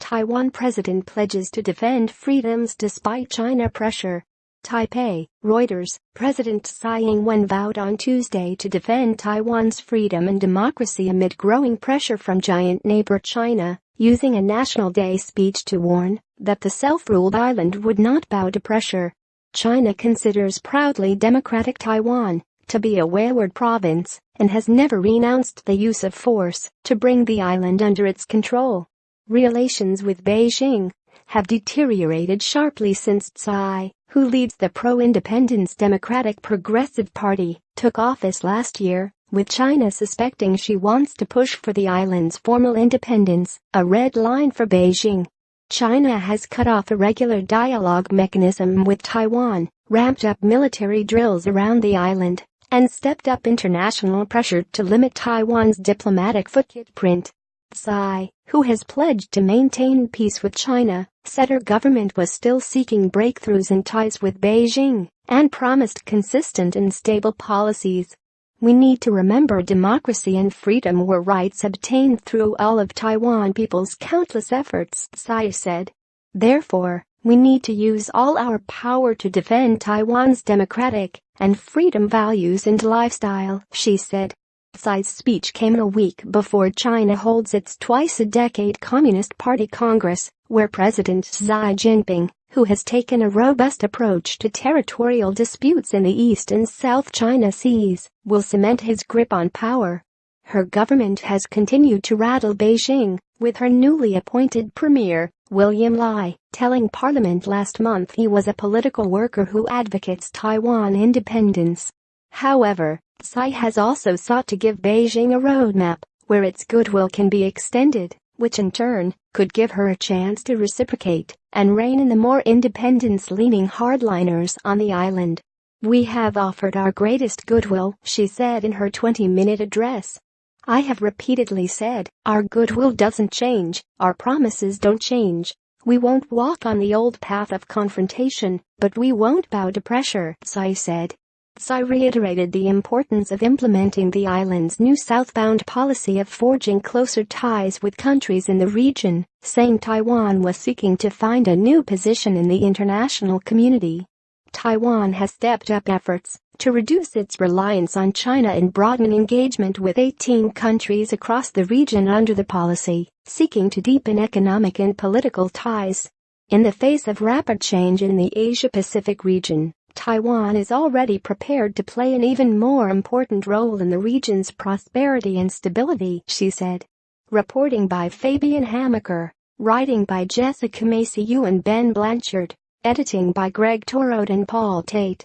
Taiwan president pledges to defend freedoms despite China pressure. Taipei, Reuters. President Tsai Ing-wen vowed on Tuesday to defend Taiwan's freedom and democracy amid growing pressure from giant neighbor China, using a National Day speech to warn that the self-ruled island would not bow to pressure. China considers proudly democratic Taiwan to be a wayward province and has never renounced the use of force to bring the island under its control. Relations with Beijing have deteriorated sharply since Tsai, who leads the pro-independence Democratic Progressive Party, took office last year, with China suspecting she wants to push for the island's formal independence, a red line for Beijing. China has cut off a regular dialogue mechanism with Taiwan, ramped up military drills around the island, and stepped up international pressure to limit Taiwan's diplomatic footprint. Tsai, who has pledged to maintain peace with China, said her government was still seeking breakthroughs in ties with Beijing and promised consistent and stable policies. "We need to remember democracy and freedom were rights obtained through all of Taiwan people's countless efforts," Tsai said. "Therefore, we need to use all our power to defend Taiwan's democratic and freedom values and lifestyle," she said. Tsai's speech came a week before China holds its twice-a-decade Communist Party Congress, where President Xi Jinping, who has taken a robust approach to territorial disputes in the East and South China Seas, will cement his grip on power. Her government has continued to rattle Beijing, with her newly appointed premier, William Lai, telling Parliament last month he was a political worker who advocates Taiwan independence. However, Tsai has also sought to give Beijing a roadmap where its goodwill can be extended, which in turn could give her a chance to reciprocate and rein in the more independence-leaning hardliners on the island. "We have offered our greatest goodwill," she said in her 20-minute address. "I have repeatedly said, our goodwill doesn't change, our promises don't change. We won't walk on the old path of confrontation, but we won't bow to pressure," Tsai said. Tsai reiterated the importance of implementing the island's new southbound policy of forging closer ties with countries in the region, saying Taiwan was seeking to find a new position in the international community. Taiwan has stepped up efforts to reduce its reliance on China and broaden engagement with 18 countries across the region under the policy, seeking to deepen economic and political ties. In the face of rapid change in the Asia-Pacific region, Taiwan is already prepared to play an even more important role in the region's prosperity and stability, she said. Reporting by Fabian Hamaker. Writing by Jessica Macy and Ben Blanchard. Editing by Greg Torode and Paul Tate.